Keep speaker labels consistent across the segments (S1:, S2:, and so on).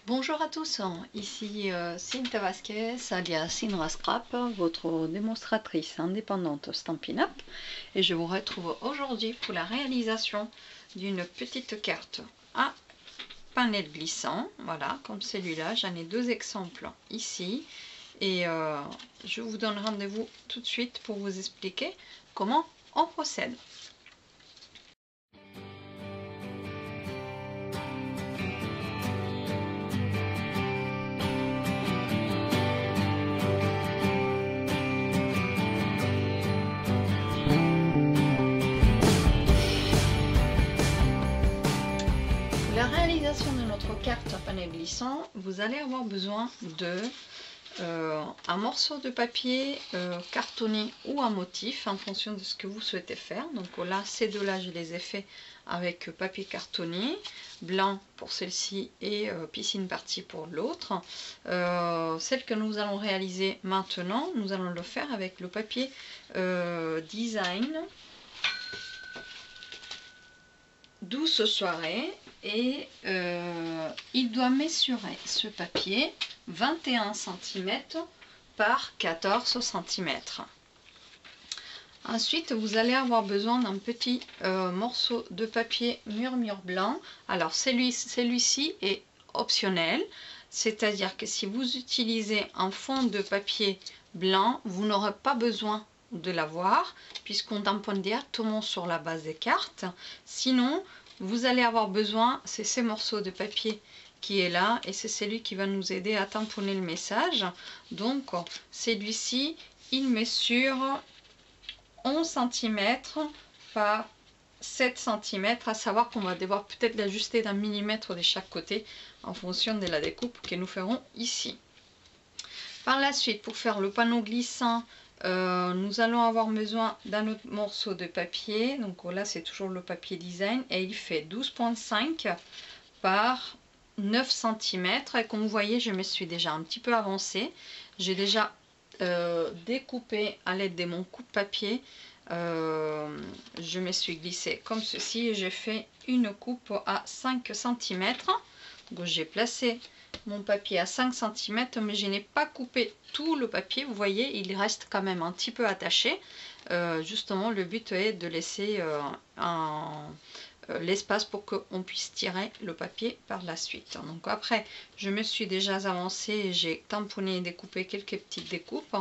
S1: Bonjour à tous, ici Cinta Vasquez alias Cinra Scrap, votre démonstratrice indépendante Stampin' Up, et je vous retrouve aujourd'hui pour la réalisation d'une petite carte à panel glissant. Voilà, comme celui-là, j'en ai deux exemples ici, et je vous donne rendez-vous tout de suite pour vous expliquer comment on procède. La réalisation de notre carte à panel glissant, vous allez avoir besoin de un morceau de papier cartonné ou un motif en fonction de ce que vous souhaitez faire. Donc là, ces deux-là, je les ai fait avec papier cartonné, blanc pour celle-ci et piscine partie pour l'autre. Celle que nous allons réaliser maintenant, nous allons le faire avec le papier design Douce soirée, et il doit mesurer ce papier 21 cm par 14 cm. Ensuite, vous allez avoir besoin d'un petit morceau de papier murmure blanc. Alors celui-ci est optionnel, c'est-à-dire que si vous utilisez un fond de papier blanc, vous n'aurez pas besoin de l'avoir puisqu'on tamponne directement sur la base des cartes. Sinon, vous allez avoir besoin, c'est ces morceaux de papier qui est là, et c'est celui qui va nous aider à tamponner le message. Donc celui-ci, il mesure 11 cm par 7 cm, à savoir qu'on va devoir peut-être l'ajuster d'un millimètre de chaque côté en fonction de la découpe que nous ferons ici. Par la suite, pour faire le panneau glissant, nous allons avoir besoin d'un autre morceau de papier. Donc là, c'est toujours le papier design, et il fait 12,5 par 9 cm. Et comme vous voyez, je me suis déjà un petit peu avancée. J'ai déjà découpé à l'aide de mon coupe-papier. Je me suis glissée comme ceci et j'ai fait une coupe à 5 cm. Donc j'ai placé mon papier à 5 cm, mais je n'ai pas coupé tout le papier. Vous voyez, il reste quand même un petit peu attaché. Justement, le but est de laisser l'espace pour qu'on puisse tirer le papier par la suite. Donc après, je me suis déjà avancée et j'ai tamponné et découpé quelques petites découpes,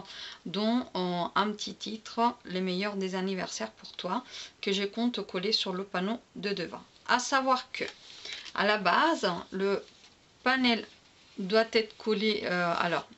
S1: dont un petit titre, les meilleurs des anniversaires pour toi, que je compte coller sur le panneau de devant. À savoir que à la base, le panel doit être collé, alors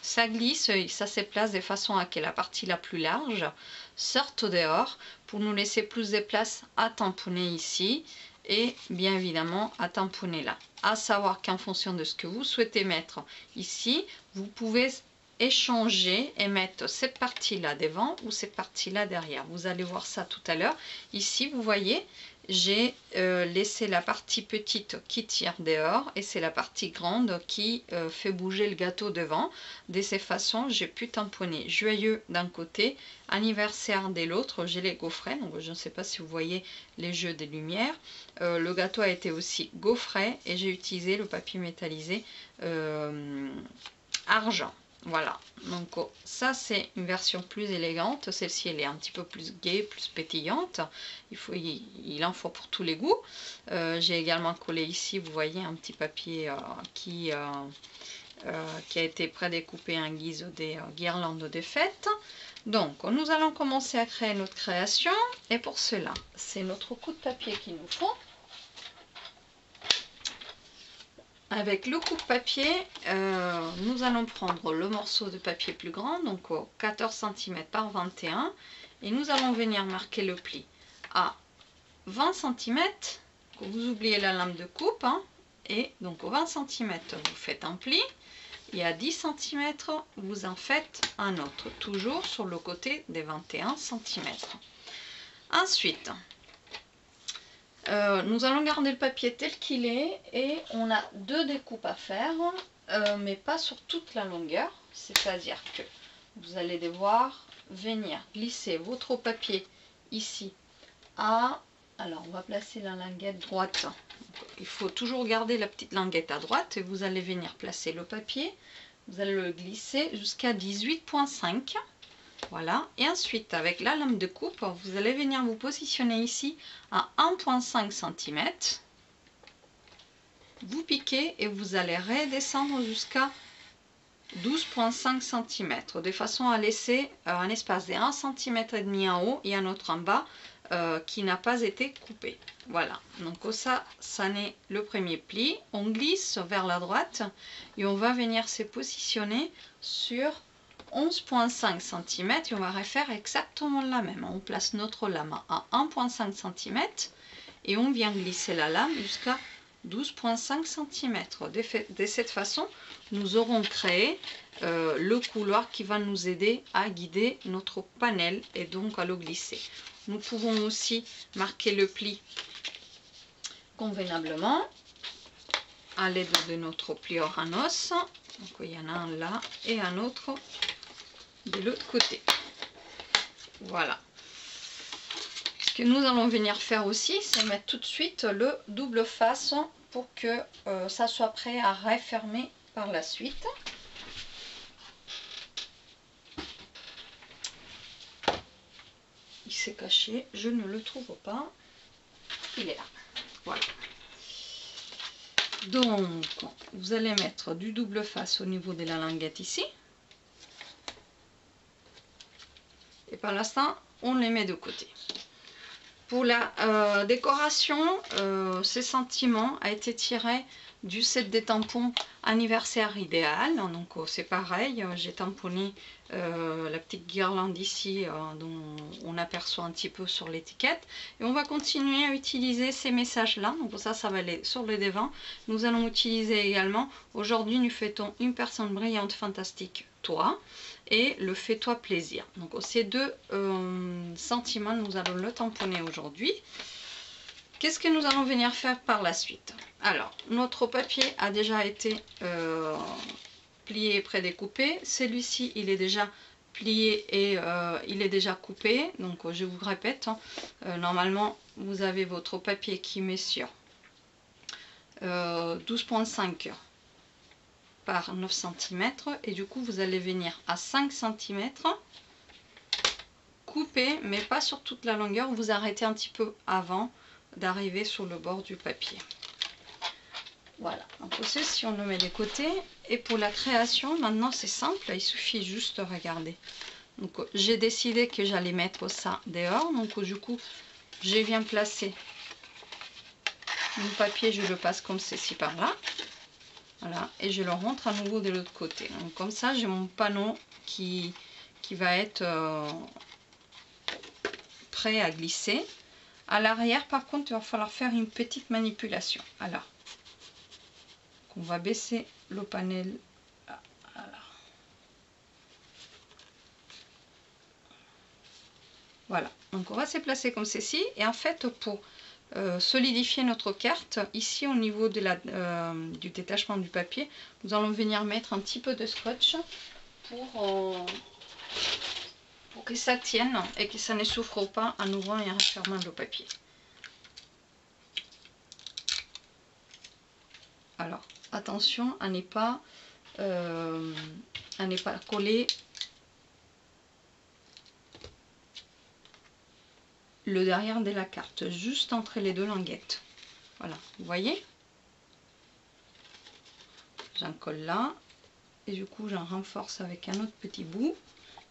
S1: ça glisse, ça se place de façon à que la partie la plus large sorte dehors pour nous laisser plus de place à tamponner ici et bien évidemment à tamponner là. À savoir qu'en fonction de ce que vous souhaitez mettre ici, vous pouvez échanger et mettre cette partie là devant ou cette partie là derrière. Vous allez voir ça tout à l'heure. Ici, vous voyez, j'ai laissé la partie petite qui tire dehors et c'est la partie grande qui fait bouger le gâteau devant. De cette façon, j'ai pu tamponner joyeux d'un côté, anniversaire de l'autre. J'ai les gaufrets, donc je ne sais pas si vous voyez les jeux des lumières. Le gâteau a été aussi gaufré et j'ai utilisé le papier métallisé argent. Voilà, donc ça c'est une version plus élégante. Celle-ci elle est un petit peu plus gaie, plus pétillante. Il en faut pour tous les goûts. J'ai également collé ici, vous voyez, un petit papier qui a été prédécoupé en guise des guirlandes de fête. Donc nous allons commencer à créer notre création, et pour cela c'est notre coup de papier qu'il nous faut. Avec le coupe-papier, nous allons prendre le morceau de papier plus grand, donc 14 cm par 21, et nous allons venir marquer le pli à 20 cm. Vous oubliez la lame de coupe, hein, et donc 20 cm vous faites un pli, et à 10 cm vous en faites un autre, toujours sur le côté des 21 cm. Ensuite, nous allons garder le papier tel qu'il est, et on a deux découpes à faire, mais pas sur toute la longueur. C'est-à-dire que vous allez devoir venir glisser votre papier ici alors on va placer la linguette droite Il faut toujours garder la petite languette à droite et vous allez venir placer le papier. Vous allez le glisser jusqu'à 18,5. Voilà. Et ensuite, avec la lame de coupe, vous allez venir vous positionner ici à 1,5 cm. Vous piquez et vous allez redescendre jusqu'à 12,5 cm, de façon à laisser un espace de 1,5 cm en haut et un autre en bas qui n'a pas été coupé. Voilà, donc ça n'est le premier pli. On glisse vers la droite et on va venir se positionner sur 11,5 cm et on va refaire exactement la même. On place notre lame à 1,5 cm et on vient glisser la lame jusqu'à 12,5 cm. De cette façon, nous aurons créé le couloir qui va nous aider à guider notre panel et donc à le glisser. Nous pouvons aussi marquer le pli convenablement à l'aide de notre plieur en os. Donc il y en a un là et un autre de l'autre côté. Voilà. Ce que nous allons venir faire aussi, c'est mettre tout de suite le double face pour que ça soit prêt à refermer par la suite. Il s'est caché, je ne le trouve pas. Il est là. Voilà. Donc, vous allez mettre du double face au niveau de la languette ici. Et par l'instant, on les met de côté. Pour la décoration, ce sentiment a été tiré du set des tampons anniversaire idéal. Donc c'est pareil, j'ai tamponné la petite guirlande ici dont on aperçoit un petit peu sur l'étiquette. Et on va continuer à utiliser ces messages-là. Donc ça va aller sur le devant. Nous allons utiliser également, aujourd'hui nous fêtons une personne brillante, fantastique, toi. Et le fais-toi plaisir. Donc ces deux sentiments, nous allons le tamponner aujourd'hui. Qu'est-ce que nous allons venir faire par la suite? Alors, notre papier a déjà été plié et prédécoupé. Celui-ci, il est déjà plié et il est déjà coupé. Donc, je vous répète, normalement, vous avez votre papier qui met sur 12,5 par 9 cm et du coup vous allez venir à 5 cm couper, mais pas sur toute la longueur, vous arrêtez un petit peu avant d'arriver sur le bord du papier. Voilà, donc ceci on le met de côté. Et pour la création, maintenant c'est simple, il suffit juste de regarder. Donc j'ai décidé que j'allais mettre ça dehors, donc du coup je viens placer mon papier, je le passe comme ceci par là. Voilà, et je le rentre à nouveau de l'autre côté. Donc comme ça, j'ai mon panneau qui va être prêt à glisser. À l'arrière, par contre, il va falloir faire une petite manipulation. Alors, on va baisser le panel. Voilà, donc on va se placer comme ceci. Et en fait, pour solidifier notre carte, ici au niveau de du détachement du papier, nous allons venir mettre un petit peu de scotch pour que ça tienne et que ça ne souffre pas en ouvrant et en refermant le papier. Alors attention à ne pas coller le derrière de la carte, juste entre les deux languettes. Voilà, vous voyez, j'en colle là et du coup j'en renforce avec un autre petit bout.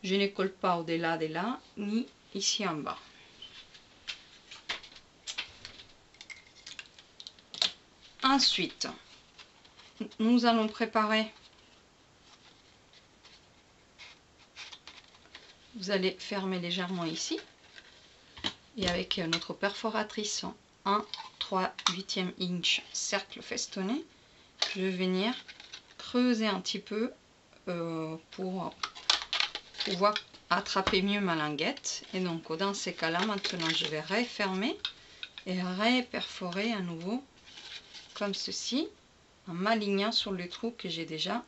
S1: Je ne colle pas au-delà de là ni ici en bas. Ensuite, nous allons préparer, vous allez fermer légèrement ici. Et avec notre perforatrice en 3/8 inch cercle festonné, je vais venir creuser un petit peu pour pouvoir attraper mieux ma languette. Et donc dans ces cas-là, maintenant je vais refermer et reperforer à nouveau comme ceci, en m'alignant sur le trou que j'ai déjà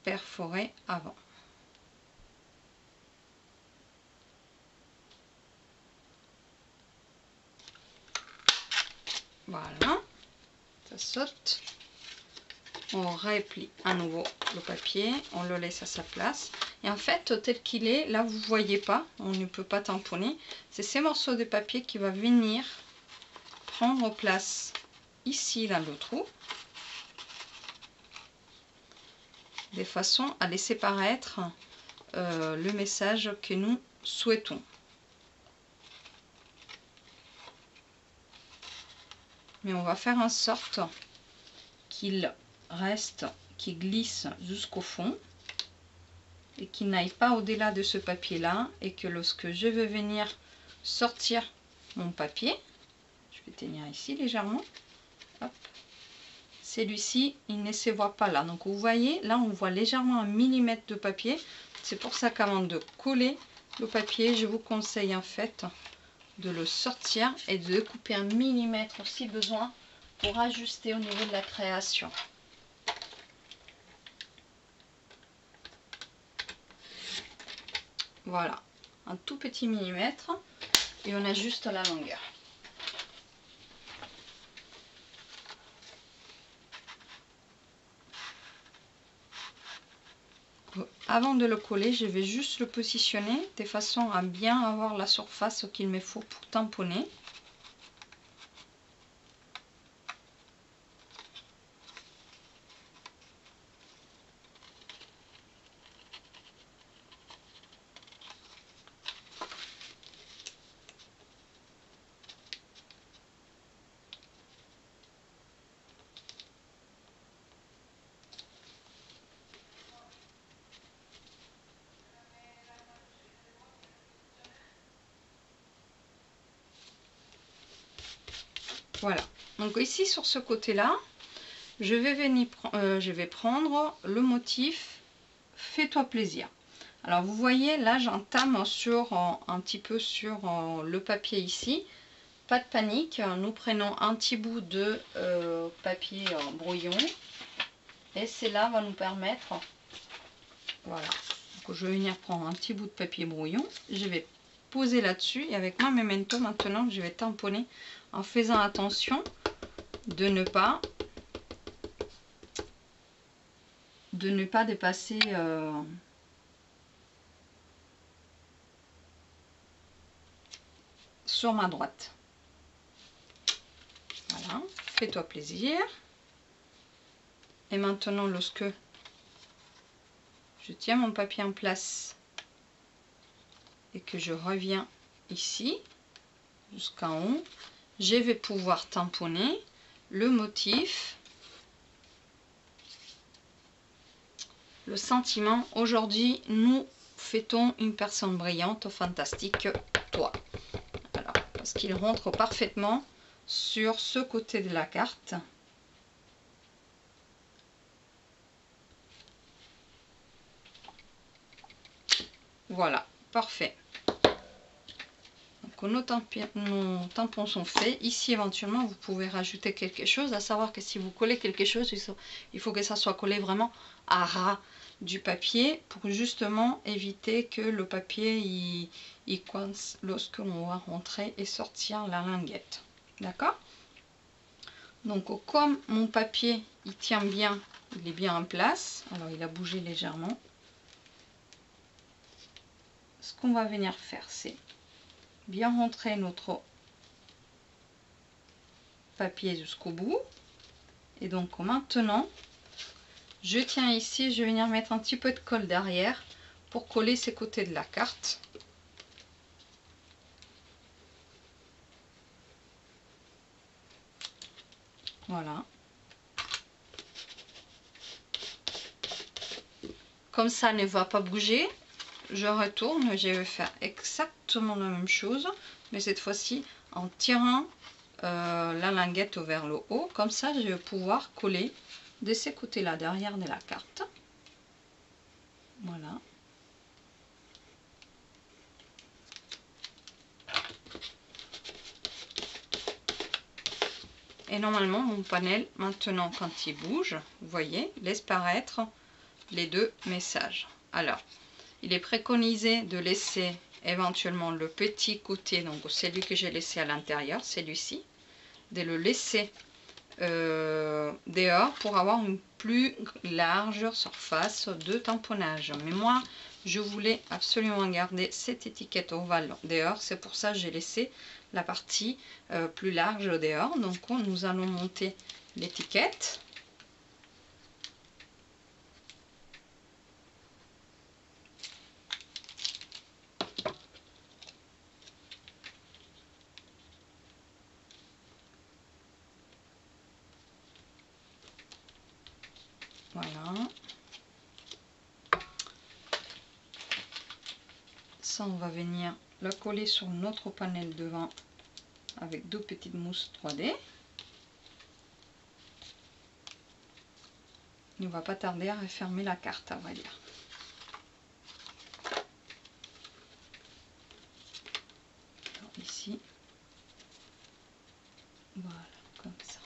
S1: perforé avant. Voilà, Ça saute. On replie à nouveau le papier, on le laisse à sa place. Et en fait, tel qu'il est, là vous ne voyez pas, on ne peut pas tamponner. C'est ces morceaux de papier qui va venir prendre place ici dans le trou, de façon à laisser paraître le message que nous souhaitons. Mais on va faire en sorte qu'il reste, qu'il glisse jusqu'au fond et qu'il n'aille pas au-delà de ce papier là, et que lorsque je vais venir sortir mon papier, je vais tenir ici légèrement, celui-ci il ne se voit pas là. Donc vous voyez là, on voit légèrement 1 millimètre de papier. C'est pour ça qu'avant de coller le papier, je vous conseille en fait de le sortir et de couper 1 millimètre si besoin pour ajuster au niveau de la création. Voilà, un tout petit millimètre et on ajuste la longueur. Avant de le coller, je vais juste le positionner de façon à bien avoir la surface qu'il me faut pour tamponner. Voilà, donc ici sur ce côté là, je vais prendre le motif Fais-toi plaisir. Alors vous voyez là, j'entame sur un petit peu sur le papier ici. Pas de panique, nous prenons un petit bout de papier brouillon et cela va nous permettre, voilà, donc je vais venir prendre un petit bout de papier brouillon, je vais poser là-dessus et avec ma memento maintenant je vais tamponner en faisant attention de ne pas dépasser sur ma droite. Voilà, fais-toi plaisir. Et maintenant, lorsque je tiens mon papier en place et que je reviens ici jusqu'en haut, je vais pouvoir tamponner le motif, le sentiment. Aujourd'hui, nous fêtons une personne brillante, fantastique, toi. Alors, parce qu'il rentre parfaitement sur ce côté de la carte. Voilà, parfait. Donc nos tampons sont faits. Ici, éventuellement, vous pouvez rajouter quelque chose. À savoir que si vous collez quelque chose, il faut que ça soit collé vraiment à ras du papier pour justement éviter que le papier il coince lorsque l'on va rentrer et sortir la linguette. D'accord? Donc comme mon papier il tient bien, il est bien en place. Alors il a bougé légèrement. Ce qu'on va venir faire, c'est bien rentrer notre papier jusqu'au bout. Et donc maintenant, je tiens ici, je vais venir mettre un petit peu de colle derrière pour coller ces côtés de la carte. Voilà. Comme ça ne va pas bouger, je retourne, je vais faire exactement la même chose, mais cette fois-ci en tirant la linguette vers le haut. Comme ça, je vais pouvoir coller de ces côtés-là, derrière de la carte. Voilà. Et normalement, mon panel, maintenant, quand il bouge, vous voyez, laisse paraître les deux messages. Alors, il est préconisé de laisser éventuellement le petit côté, donc celui que j'ai laissé à l'intérieur, celui-ci, de le laisser dehors pour avoir une plus large surface de tamponnage. Mais moi, je voulais absolument garder cette étiquette ovale dehors. C'est pour ça que j'ai laissé la partie plus large dehors. Donc, nous allons monter l'étiquette. Voilà. Ça, on va venir la coller sur notre panel devant avec deux petites mousses 3D. On va pas tarder à refermer la carte, à vrai dire. Alors ici, voilà, comme ça.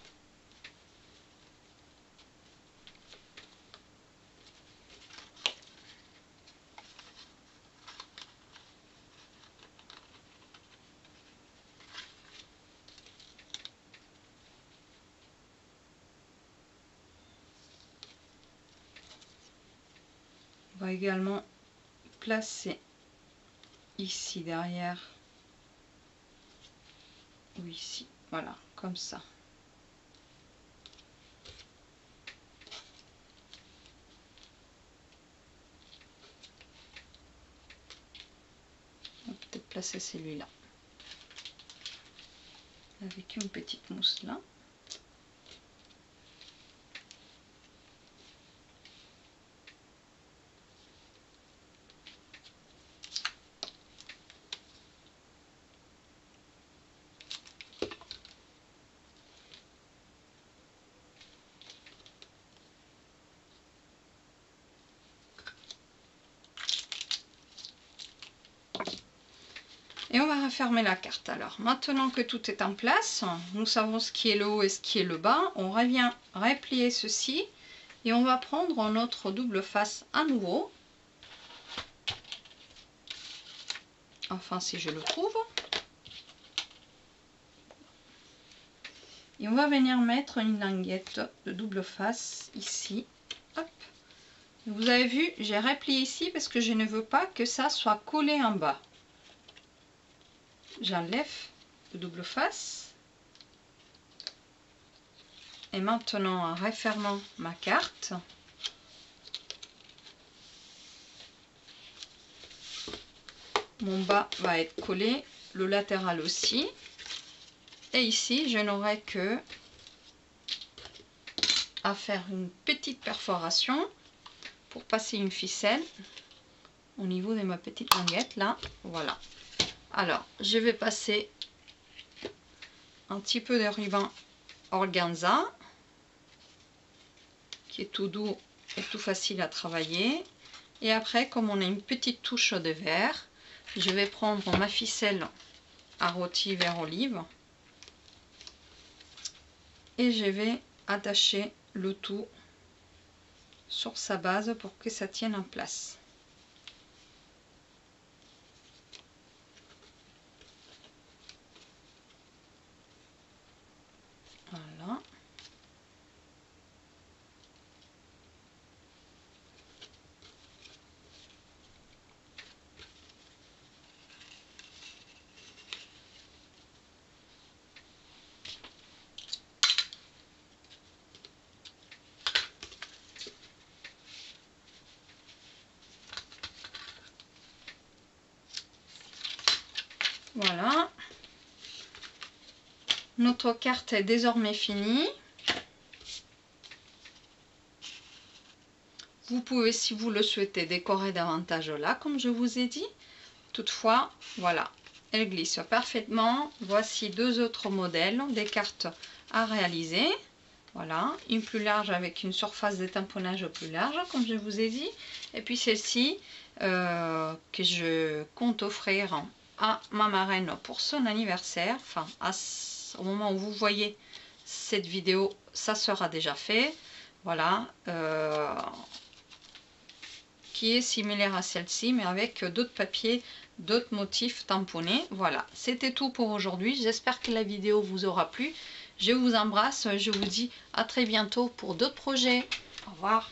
S1: On va également placer ici derrière ou ici, voilà, comme ça. On va peut-être placer celui-là avec une petite mousse là. Et on va refermer la carte. Alors, maintenant que tout est en place, nous savons ce qui est le haut et ce qui est le bas. On revient replier ceci et on va prendre notre double face à nouveau. Enfin, si je le trouve. Et on va venir mettre une languette de double face ici. Hop. Vous avez vu, j'ai replié ici parce que je ne veux pas que ça soit collé en bas. J'enlève le double face. Et maintenant, en refermant ma carte, mon bas va être collé, le latéral aussi. Et ici, je n'aurai que à faire une petite perforation pour passer une ficelle au niveau de ma petite languette là. Voilà. Alors, je vais passer un petit peu de ruban organza qui est tout doux et tout facile à travailler. Et après, comme on a une petite touche de vert, je vais prendre ma ficelle à rôti vert olive et je vais attacher le tout sur sa base pour que ça tienne en place. Voilà. Voilà. Notre carte est désormais finie. Vous pouvez, si vous le souhaitez, décorer davantage là, comme je vous ai dit. Toutefois, voilà, elle glisse parfaitement. Voici deux autres modèles, des cartes à réaliser. Voilà, une plus large avec une surface de tamponnage plus large, comme je vous ai dit. Et puis celle-ci, que je compte offrir à ma marraine pour son anniversaire. Enfin, au moment où vous voyez cette vidéo, ça sera déjà fait. Voilà, qui est similaire à celle-ci, mais avec d'autres papiers, d'autres motifs tamponnés. Voilà, c'était tout pour aujourd'hui. J'espère que la vidéo vous aura plu. Je vous embrasse, je vous dis à très bientôt pour d'autres projets. Au revoir.